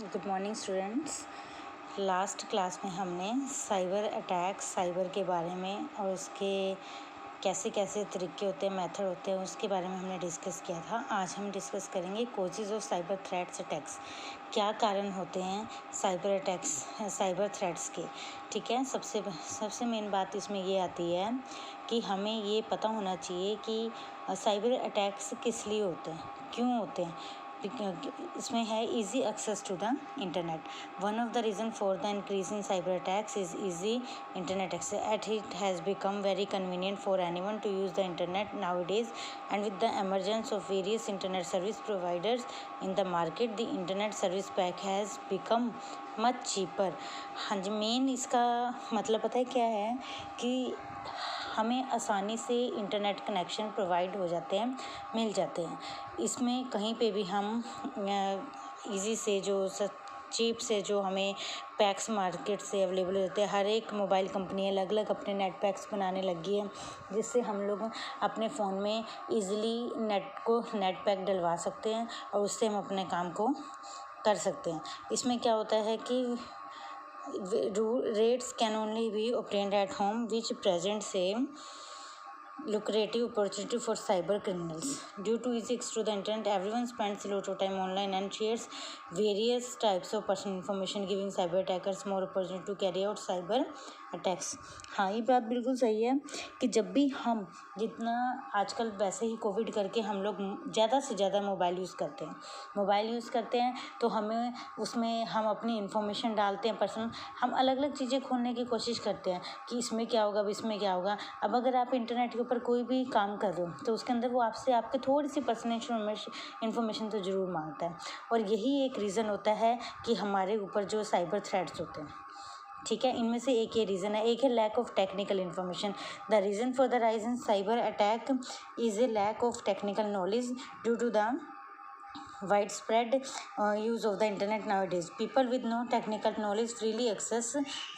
Good morning students. Last class में हमने cyber attacks, cyber के बारे में और उसके कैसे कैसे तरीके होते हैं, मेथड होते हैं, उसके बारे में हमने डिस्कस किया था। आज हम डिस्कस करेंगे causes of cyber threats attacks. क्या कारण होते हैं साइबर अटैक्स, साइबर थ्रेट्स के। ठीक है, सबसे मेन बात इसमें ये आती है कि हमें ये पता होना चाहिए कि साइबर अटैक्स किस लिए होते हैं, क्यों होते हैं। इसमें है easy access to the internet. One of the reason for the increase in cyber attacks is easy internet access. It has become very convenient for anyone to use the internet nowadays, and with the emergence of various internet service providers in the market, the internet service pack has become much cheaper. हाँ जी, main इसका मतलब पता है क्या है कि हमें आसानी से इंटरनेट कनेक्शन प्रोवाइड हो जाते हैं, मिल जाते हैं। इसमें कहीं पे भी हम इजी से चीप से जो हमें पैक्स मार्केट से अवेलेबल होते हैं। हर एक मोबाइल कंपनी अलग अलग अपने नेट पैक्स बनाने लगी है, जिससे हम लोग अपने फ़ोन में इजीली नेट पैक डलवा सकते हैं और उससे हम अपने काम को कर सकते हैं। इसमें क्या होता है कि rates can only be obtained at home, which presents a lucrative opportunity for cyber criminals. Due to easy access to the internet, everyone spends a lot of time online and shares various types of personal information, giving cyber attackers more opportunity to carry out cyber attacks. हाँ, ये बात बिल्कुल सही है कि जब भी हम जितना आजकल वैसे ही कोविड करके हम लोग ज़्यादा से ज़्यादा मोबाइल यूज़ करते हैं तो हमें उसमें हम अपनी इन्फॉर्मेशन डालते हैं पर्सनल। हम अलग अलग चीज़ें खोलने की कोशिश करते हैं कि इसमें क्या होगा, इसमें क्या होगा। अब अगर आप इंटरनेट के ऊपर कोई भी काम कर रहे हो तो उसके अंदर वो आपसे आपके थोड़ी सी पर्सनल इन्फॉर्मेशन तो ज़रूर मांगता है, और यही एक रीज़न होता है कि हमारे ऊपर जो साइबर थ्रेट्स होते हैं। ठीक है, इनमें से एक ये रीज़न है। एक है lack of technical information. The reason for the rise in cyber attack is a lack of technical knowledge due to the widespread use of the internet nowadays. People with no technical knowledge freely access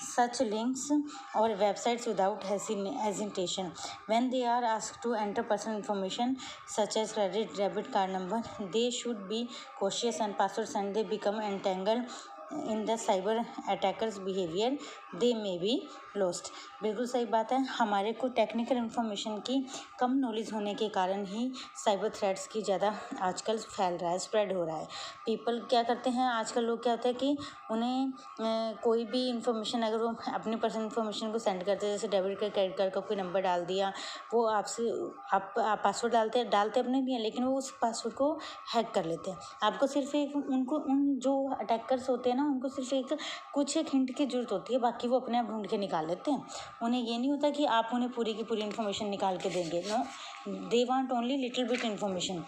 such links or websites without hesitation. When they are asked to enter personal information such as credit, debit card number, they should be cautious and passwords, and they become entangled in the cyber attackers behaviour, they may be lost. बिल्कुल सही बात है। हमारे को technical information की कम knowledge होने के कारण ही साइबर थ्रेट्स की ज़्यादा आजकल फैल रहा है, स्प्रेड हो रहा है। पीपल क्या करते हैं आजकल, लोग क्या होता है कि उन्हें कोई भी इन्फॉर्मेशन अगर वो अपनी पर्सनल इन्फॉर्मेशन को सेंड करते हैं, जैसे डेबिट कार्ड, क्रेडिट कार्ड का कोई नंबर डाल दिया, वो आपसे आप पासवर्ड डालते अपने लिए, लेकिन वो उस पासवर्ड को हैक कर लेते हैं। आपको सिर्फ एक उन जो अटैकर्स होते हैं ना, उनको सिर्फ एक हिंट की जरूरत होती है, बाकी वो अपने आप ढूंढ के निकाल लेते हैं। उन्हें ये नहीं होता कि आप उन्हें पूरी की पूरी इन्फॉर्मेशन निकाल के देंगे। No, they want only little bit information.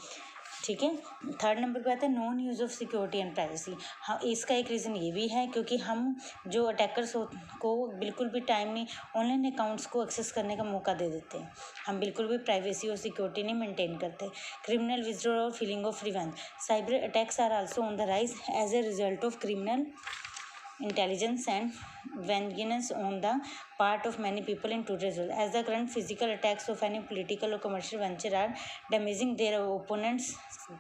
ठीक है, थर्ड नंबर पे आता है non use of security and privacy. हाँ, इसका एक रीज़न ये भी है क्योंकि हम जो अटैकर्स को बिल्कुल भी टाइम नहीं ऑनलाइन अकाउंट्स को एक्सेस करने का मौका दे देते हैं। हम बिल्कुल भी प्राइवेसी और सिक्योरिटी नहीं मेंटेन करते। क्रिमिनल विथड्रॉल और feeling of revenge. Cyber attacks are also on the rise as a result of criminal intelligence and vengeance on the part of many people in today's world, as the current physical attacks of any political or commercial venture are damaging their opponents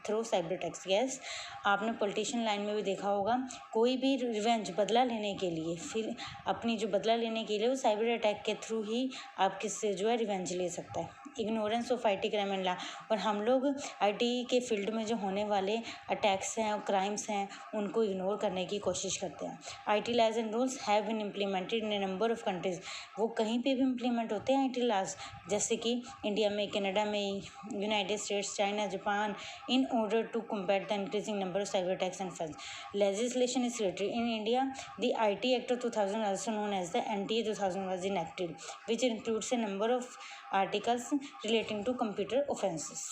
through cyber attacks. Yes, आपने politician line में भी देखा होगा, कोई भी revenge बदला लेने के लिए, फिर अपनी जो बदला लेने के लिए वो साइबर अटैक के थ्रू ही आप किससे जो है रिवेंज ले सकता है। Ignorance of IT crime and law. और हम लोग IT के फील्ड में जो होने वाले अटैक्स हैं और क्राइम्स हैं उनको इग्नोर करने की कोशिश करते हैं। IT laws and rules have been implemented in a number of countries. वो कहीं पे भी इम्प्लीमेंट होते हैं IT laws, जैसे कि इंडिया में, कनाडा में, United states, China, Japan, in order to combat the increasing number of cyber attacks and frauds. Legislation is created in India. The IT Act of 2000, also known as the NTA 2000, was enacted, which includes a number of articles relating to computer offenses.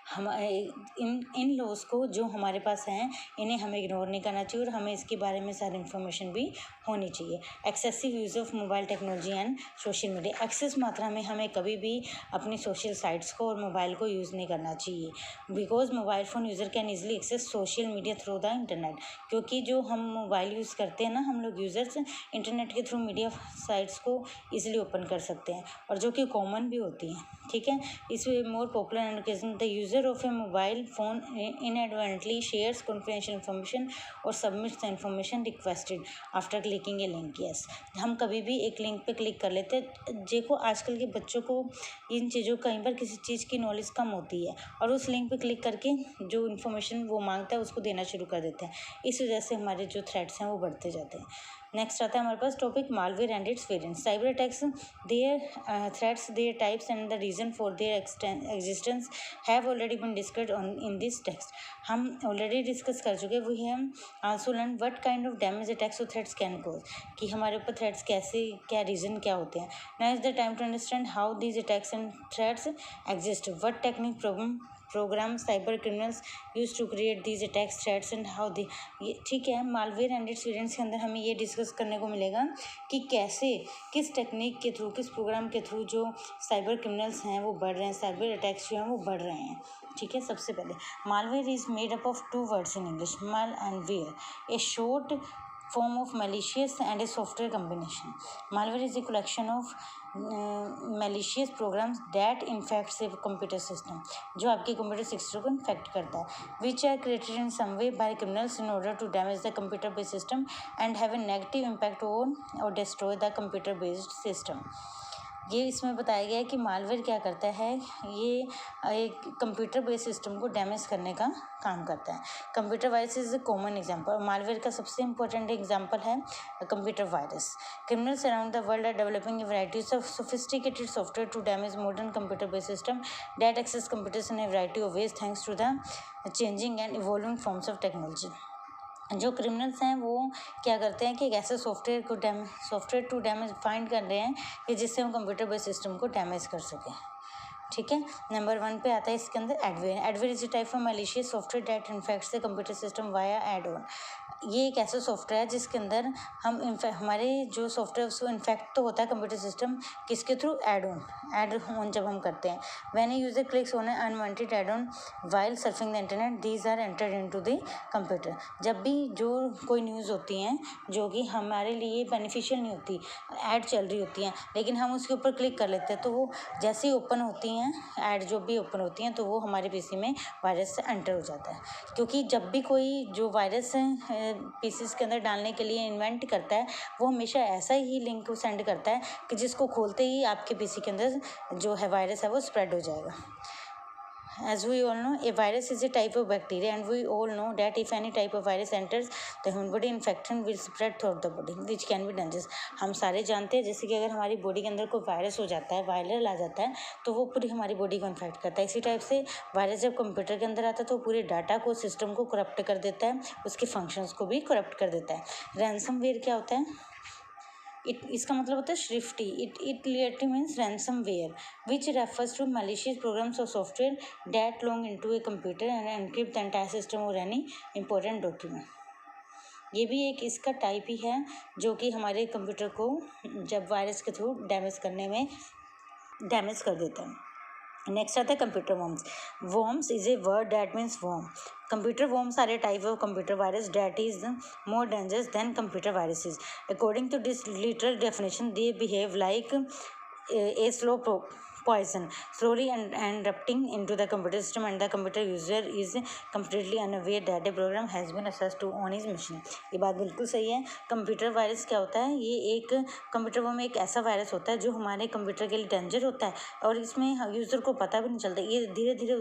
हम in laws को जो हमारे पास हैं इन्हें हमें ignore नहीं करना चाहिए और हमें इसके बारे में सारी इन्फॉर्मेशन भी होनी चाहिए। Excessive use of mobile technology and social media. Excess मात्रा में हमें कभी भी अपनी सोशल साइट्स को और मोबाइल को यूज़ नहीं करना चाहिए, because mobile phone user can easily access social media through the internet. क्योंकि जो हम मोबाइल यूज़ करते हैं ना, हम लोग यूज़र्स इंटरनेट के थ्रू मीडिया साइट्स को ईजिली ओपन कर सकते हैं और जो कि कॉमन भी होती हैं। ठीक है, इस more popular and occasion the user user of A mobile phone inadvertently shares confidential information or submits the information requested after clicking a link. Yes, हम कभी भी एक लिंक पे क्लिक कर लेते हैं। देखो आजकल के बच्चों को इन चीज़ों कई बार किसी चीज़ की नॉलेज कम होती है और उस लिंक पे क्लिक करके जो इन्फॉर्मेशन वो मांगता है उसको देना शुरू कर देते हैं। इस वजह से हमारे जो थ्रेट्स हैं वो बढ़ते जाते हैं। नेक्स्ट आता है हमारे पास topic malware and its variants. Cyber attacks, their threats, their types and the reason for their existence have already been discussed on in this text. हम ऑलरेडी डिस्कस कर चुके हैं। We have also learn what kind of damage attacks और threats can cause, कि हमारे ऊपर threats कैसे, क्या रीज़न क्या होते हैं। Now is the time to understand how these attacks and threats exist, what technique program cyber criminals use to create these attacks, threats and how they, ये ठीक है। मालवेयर एंड इट्स वेरिएंट्स के अंदर हमें ये डिस्कस करने को मिलेगा कि कैसे, किस टेक्निक के थ्रू, किस प्रोग्राम के थ्रू जो साइबर क्रिमिनल्स हैं वो बढ़ रहे हैं, साइबर अटैक्स जो हैं वो बढ़ रहे हैं। ठीक है, सबसे पहले malware is made up of 2 words in English, mal and ware, a short form of malicious and a software combination. Malware is a collection of malicious programs that infects a computer system, जो आपके computer system को infect करता है, which are created in some way by criminals in order to damage the computer based system and have a negative impact on or destroy the computer based system. ये इसमें बताया गया है कि malware क्या करता है, ये एक कंप्यूटर बेस्ड सिस्टम को डैमेज करने का काम करता है। Computer virus is a common example, और मालवेयर का सबसे इंपॉर्टेंट एग्जांपल है computer virus. Criminals around the world are developing varieties of sophisticated software to damage modern computer based system that access computers in a variety of ways thanks to the changing and evolving forms of technology. जो criminals हैं वो क्या करते हैं कि एक ऐसे software to damage find कर रहे हैं कि जिससे हम कंप्यूटर बेस्ड सिस्टम को डैमेज कर सकें। ठीक है, नंबर 1 पे आता है इसके अंदर adware. Adware is a type of malicious software that infects the computer system via add on. ये एक ऐसा सॉफ्टवेयर है जिसके अंदर हम हमारे जो सॉफ्टवेयर उसको इन्फेक्ट तो होता है कंप्यूटर सिस्टम, किसके थ्रू, ऐड ऑन जब हम करते हैं। When a user clicks on unwanted add on while surfing the internet, these are entered into the computer. जब भी जो कोई न्यूज़ होती हैं जो कि हमारे लिए बेनिफिशियल नहीं होती, ऐड चल रही होती हैं, लेकिन हम उसके ऊपर क्लिक कर लेते हैं, तो वो जैसे ही ओपन होती हैं, ऐड जो भी ओपन होती हैं, तो वो हमारे पीसी में वायरस से एंटर हो जाता है। क्योंकि जब भी कोई जो वायरस पीसीस के अंदर डालने के लिए इन्वेंट करता है, वो हमेशा ऐसा ही लिंक को सेंड करता है कि जिसको खोलते ही आपके पीसी के अंदर जो है वायरस है वो स्प्रेड हो जाएगा। As we all know, a virus is a type of bacteria, and we all know that if any type of virus enters the human body, infection will spread throughout the body, which can be dangerous. हम सारे जानते हैं जैसे कि अगर हमारी body के अंदर कोई वायरस हो जाता है, वायरल आ जाता है, तो वो पूरी हमारी बॉडी को इन्फेक्ट करता है। इसी टाइप से वायरस जब कंप्यूटर के अंदर आता है तो पूरे डाटा को, सिस्टम को करप्ट कर देता है, उसके फंक्शंस को भी करप्ट कर देता है। रैंसमवेयर क्या होता है? इसका मतलब होता है श्रिफ्टी। It literally means ransomware which refers to malicious programs और software that long into a computer and encrypt the entire system और एनी इंपॉर्टेंट डॉक्यूमेंट। ये भी एक इसका टाइप ही है जो कि हमारे कंप्यूटर को जब वायरस के थ्रू डैमेज कर देता है। नेक्स्ट आता है computer worms. Worms is a word that means worm. Computer worms are a type of computer virus that is more dangerous than computer viruses. According to this literal definition, they behave like a slow poison, slowly and erupting into the computer system, and the computer user is completely unaware that a program has been accessed to on his machine. ये बात बिल्कुल सही है। Computer virus क्या होता है? ये एक कंप्यूटर वर्म एक ऐसा वायरस होता है जो हमारे कंप्यूटर के लिए डेंजर होता है, और इसमें यूज़र को पता भी नहीं चलता। ये धीरे धीरे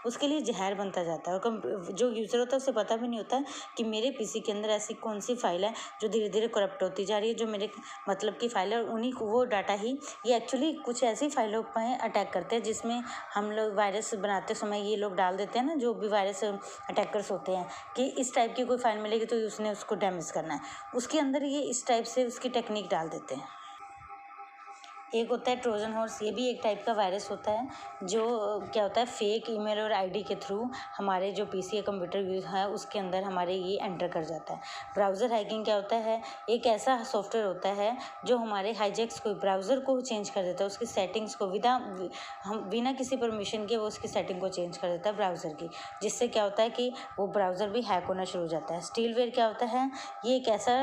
उसके लिए जहर बनता जाता है, और जो यूज़र होता है उसे पता भी नहीं होता कि मेरे पीसी के अंदर ऐसी कौन सी फाइल है जो धीरे धीरे करप्ट होती जा रही है, जो मेरे मतलब की फाइल है, और उन्हीं को वो डाटा ही ये एक्चुअली कुछ ऐसी फाइलों पर अटैक करते हैं जिसमें हम लोग वायरस बनाते समय ये लोग डाल देते हैं ना, जो भी वायरस अटैकर्स होते हैं, कि इस टाइप की कोई फाइल मिलेगी तो उसने उसको डैमेज करना है, उसके अंदर ये इस टाइप से उसकी टेक्निक डाल देते हैं। एक होता है ट्रोजन हॉर्स। ये भी एक टाइप का वायरस होता है जो क्या होता है, फेक ईमेल और आईडी के थ्रू हमारे जो पीसी या कंप्यूटर यूज है उसके अंदर हमारे ये एंटर कर जाता है। ब्राउज़र हैकिंग क्या होता है? एक ऐसा सॉफ्टवेयर होता है जो हमारे हाईजैक्स को, ब्राउज़र को चेंज कर देता है, उसकी सेटिंग्स को बिना किसी परमिशन के वो उसकी सेटिंग को चेंज कर देता है ब्राउज़र की, जिससे क्या होता है कि वो ब्राउज़र भी हैक होना शुरू हो जाता है। स्टीलवेयर क्या होता है? ये एक ऐसा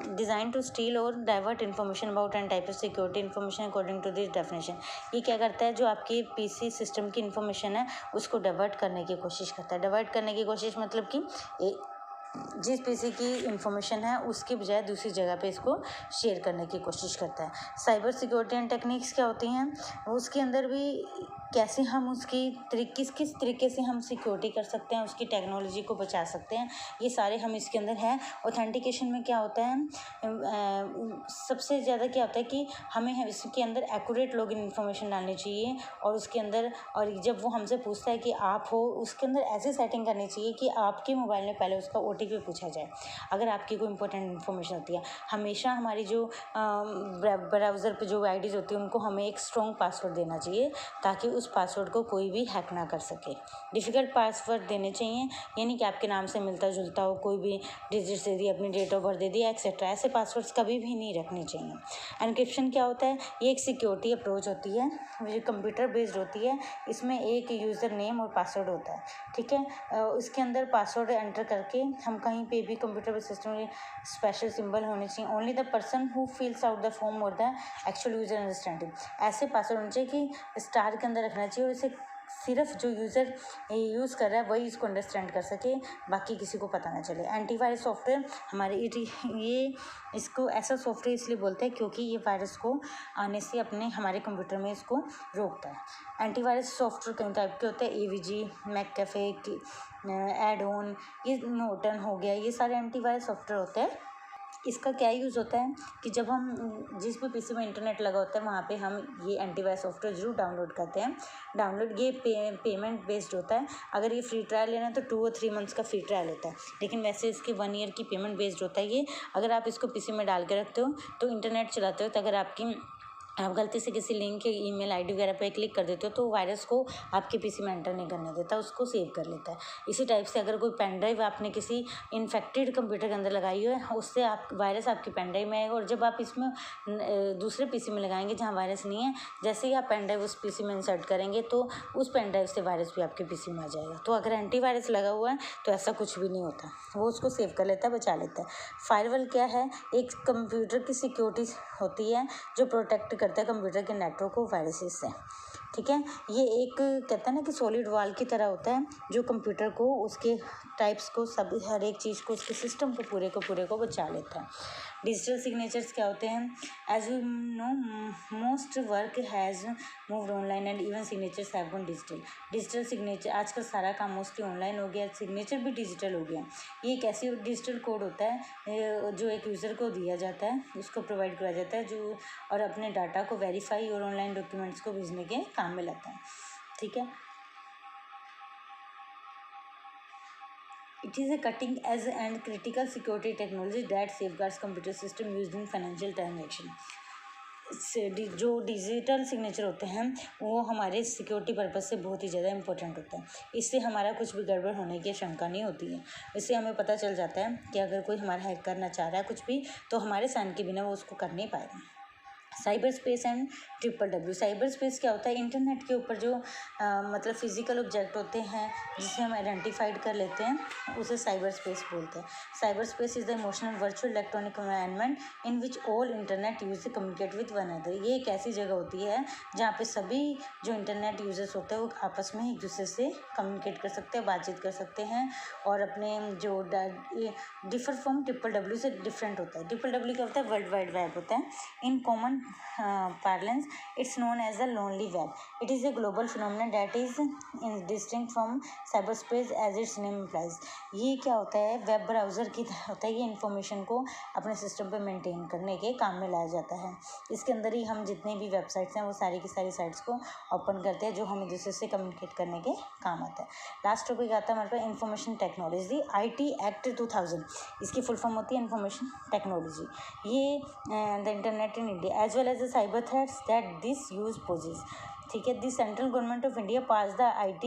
डिज़ाइन टू स्टील और divert information about and type of security information information according to this definition. ये क्या करता है, जो आपकी पीसी सिस्टम की इन्फॉर्मेशन है उसको डाइवर्ट करने की कोशिश करता है। डाइवर्ट करने की कोशिश मतलब कि जिस पीसी की इंफॉर्मेशन है उसकी बजाय दूसरी जगह पे इसको शेयर करने की कोशिश करता है। साइबर सिक्योरिटी एंड टेक्निक्स क्या होती हैं, उसके अंदर भी कैसे हम उसकी किस तरीके से हम सिक्योरिटी कर सकते हैं, उसकी टेक्नोलॉजी को बचा सकते हैं, ये सारे हम इसके अंदर हैं। ऑथेंटिकेशन में क्या होता है, सबसे ज़्यादा क्या होता है कि हमें इसके अंदर एक्यूरेट लॉगिन इन्फॉर्मेशन डालनी चाहिए, और उसके अंदर, और जब वो हमसे पूछता है कि आप हो, उसके अंदर ऐसी सेटिंग करनी चाहिए कि आपके मोबाइल में पहले उसका OTP पूछा जाए अगर आपकी कोई इंपॉर्टेंट इन्फॉर्मेशन होती है। हमेशा हमारी जो ब्राउज़र पे जो IDs होती है उनको हमें एक स्ट्रॉन्ग पासवर्ड देना चाहिए ताकि उस पासवर्ड को कोई भी हैक ना कर सके। डिफ़िकल्ट पासवर्ड देने चाहिए, यानी कि आपके नाम से मिलता जुलता हो, कोई भी डिजिट्स दे दी, अपनी डेट ऑफ बर्थ दे दी एक्सेट्रा, ऐसे पासवर्ड्स कभी भी नहीं रखने चाहिए। एन्क्रिप्शन क्या होता है, ये एक सिक्योरिटी अप्रोच होती है जो कंप्यूटर बेस्ड होती है। इसमें एक यूज़र नेम और पासवर्ड होता है, ठीक है। इसके अंदर पासवर्ड एंटर करके हम कहीं पे भी कंप्यूटर बेस्ड सिस्टम में स्पेशल सिंबल होने चाहिए। Only the person who fills out the form और द एक्चुअल यूज़र अंडरस्टैंडिंग, ऐसे पासवर्ड होने चाहिए कि स्टार के अंदर रखना चाहिए और इसे सिर्फ जो यूज़र यूज़ कर रहा है वही इसको अंडरस्टैंड कर सके, बाकी किसी को पता ना चले। एंटीवायरस सॉफ्टवेयर हमारे ये इसको ऐसा सॉफ्टवेयर इसलिए बोलते हैं क्योंकि ये वायरस को आने से अपने हमारे कंप्यूटर में इसको रोकता है। एंटीवायरस सॉफ्टवेयर कई टाइप के होते हैं, AVG, मैककेफे, एडोन, ये नोटन हो गया, ये सारे एंटीवायरस सॉफ्टवेयर होते हैं। इसका क्या यूज़ होता है कि जब हम जिस भी पीसी में इंटरनेट लगा होता है वहाँ पे हम ये एंटीवायरस सॉफ्टवेयर ज़रूर डाउनलोड करते हैं। ये पेमेंट बेस्ड होता है। अगर ये फ्री ट्रायल लेना है तो 2 और 3 मंथ्स का फ्री ट्रायल होता है, लेकिन वैसे इसके 1 ईयर की पेमेंट बेस्ड होता है ये। अगर आप इसको पीसी में डाल के रखते हो तो इंटरनेट चलाते हो, तो अगर आप गलती से किसी लिंक या ईमेल आईडी वगैरह पे क्लिक कर देते हो तो वायरस को आपके पीसी में एंटर नहीं करने देता, उसको सेव कर लेता है। इसी टाइप से अगर कोई पेन ड्राइव आपने किसी इन्फेक्टेड कंप्यूटर के अंदर लगाई हो है, उससे आप वायरस आपकी पेन ड्राइव में आएगा, और जब आप इसमें दूसरे पीसी में लगाएंगे जहाँ वायरस नहीं है, जैसे ही आप पेन ड्राइव उस पीसी में इंसर्ट करेंगे तो उस पेन ड्राइव से वायरस भी आपके पीसी में आ जाएगा। तो अगर एंटीवायरस लगा हुआ है तो ऐसा कुछ भी नहीं होता, वो उसको सेव कर लेता है, बचा लेता है। फायरवॉल क्या है, एक कंप्यूटर की सिक्योरिटी होती है जो प्रोटेक्ट करता है कंप्यूटर के नेटवर्क को वायरसेस से, ठीक है। ये एक कहता है ना कि सॉलिड वॉल की तरह होता है जो कंप्यूटर को, उसके टाइप्स को, सब हर एक चीज़ को, उसके सिस्टम को पूरे को बचा लेता है। डिजिटल सिग्नेचर्स क्या होते हैं, as you know most work has moved online and even signatures have gone digital. Digital signature, आजकल सारा काम मोस्टली ऑनलाइन हो गया, सिग्नेचर भी डिजिटल हो गया। ये एक ऐसी डिजिटल कोड होता है जो एक यूज़र को दिया जाता है, उसको प्रोवाइड किया जाता है, जो और अपने डाटा को वेरीफाई और ऑनलाइन डॉक्यूमेंट्स को भेजने के काम में लाता है, ठीक है। It is a cutting edge and critical security technology that safeguards computer system used in financial transaction. जो डिजिटल सिग्नेचर होते हैं वो हमारे सिक्योरिटी पर्पज़ से बहुत ही ज़्यादा इंपॉर्टेंट होता है। इससे हमारा कुछ भी गड़बड़ होने की शंका नहीं होती है। इससे हमें पता चल जाता है कि अगर कोई हमारा हैक करना चाह रहा है कुछ भी, तो हमारे साइन के बिना वो उसको कर नहीं पाएगा। Cyber space and WWW। Cyber space क्या होता है, इंटरनेट के ऊपर जो मतलब फिजिकल ऑब्जेक्ट होते हैं जिसे हम आइडेंटिफाइड कर लेते हैं, उसे साइबर स्पेस बोलते हैं। Cyber space is the emotional virtual electronic environment in which all internet use communicate with one other. ये एक ऐसी जगह होती है जहाँ पे सभी जो इंटरनेट यूजर्स होते हैं वो आपस में एक दूसरे से कम्युनिकेट कर सकते हैं, बातचीत कर सकते हैं, और अपने जो डिफर फ्रॉम WWW से डिफरेंट होता है। WWW क्या होता है, वर्ल्ड वाइड वेब होता है। In common parlance, it's known as the lonely web. It is a global phenomenon that is distinct from cyberspace as its name implies. ये क्या होता है, वेब ब्राउज़र की तरह होता है। ये इन्फॉर्मेशन को अपने सिस्टम पे मेंटेन करने के काम में लाया जाता है। इसके अंदर ही हम जितने भी वेबसाइट्स हैं वो सारी की सारी साइट्स को ओपन करते हैं जो हमें दूसरे से कम्युनिकेट करने के काम आता है। लास्ट टॉपिक आता है हमारे पास इंफॉर्मेशन टेक्नोलॉजी, IT एक्ट 2000। इसकी फुल फॉर्म होती है इंफॉर्मेशन टेक्नोलॉजी। ये the internet in India as well as the cyber threats that this use poses, ठीक है। The central government of India pass the IT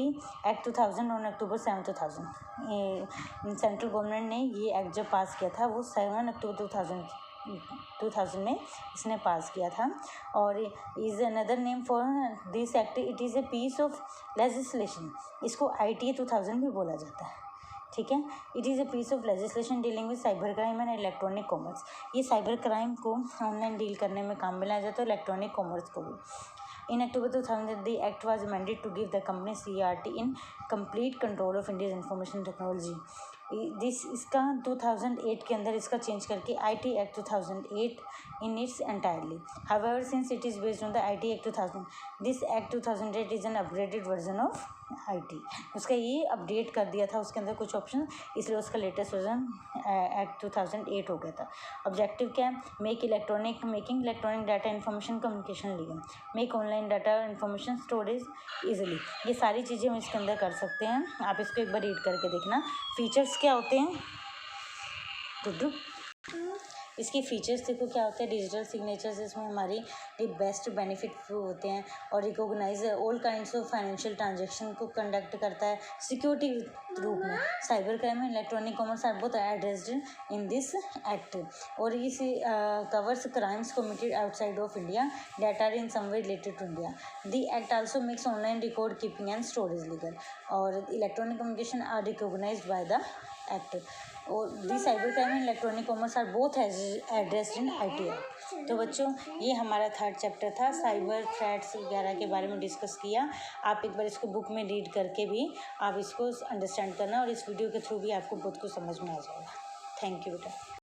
act 2000 on October 7, 2000। Central government ने ये act जब पास किया था वो 7 अक्टूबर 2000 में इसने पास किया था। और is another name for this act, it is a piece of legislation. इसको IT 2000 भी बोला जाता है, ठीक है। It is a piece of legislation dealing with cyber crime and electronic commerce. ये साइबर क्राइम को ऑनलाइन डील करने में काम में लाया जाता है, इलेक्ट्रॉनिक कॉमर्स को भी। In October 2000, the act was amended to give the company CERT in complete control of India's information technology. इसका 2008 के अंदर इसका चेंज करके IT Act 2008 in its entirely. However, since it is based on the IT Act 2000, this Act 2008 is an upgraded version of IT. उसका ये update कर दिया था उसके अंदर कुछ ऑप्शन, इसलिए उसका लेटेस्ट वर्जन Act 2008 हो गया था। ऑब्जेक्टिव क्या है? Making electronic data information communication legal, make online data information storage easily. ये सारी चीज़ें हम इसके अंदर कर सकते हैं। आप इसको एक बार रीड करके देखना। फीचर्स क्या होते हैं गुड्डू? इसके फीचर्स देखो क्या होते हैं। डिजिटल सिग्नेचर्स इसमें हमारी ये बेस्ट बेनिफिट होते हैं और recognise all kinds of financial transaction को कंडक्ट करता है सिक्योरिटी रूप में। Cyber crime and electronic commerce are both addressed in this act और इस covers crimes committed outside of India that are in some way related to India. The act also makes online record keeping and storage legal और electronic communication are recognised by the act और the cyber crime and electronic commerce are both addressed in IT act. तो बच्चों ये हमारा third chapter था, cyber threats वगैरह के बारे में डिस्कस किया। आप एक बार इसको बुक में रीड करके भी आप इसको अंडरस्टैंड करना और इस वीडियो के थ्रू भी आपको बहुत कुछ समझ में आ जाएगा। थैंक यू बेटा।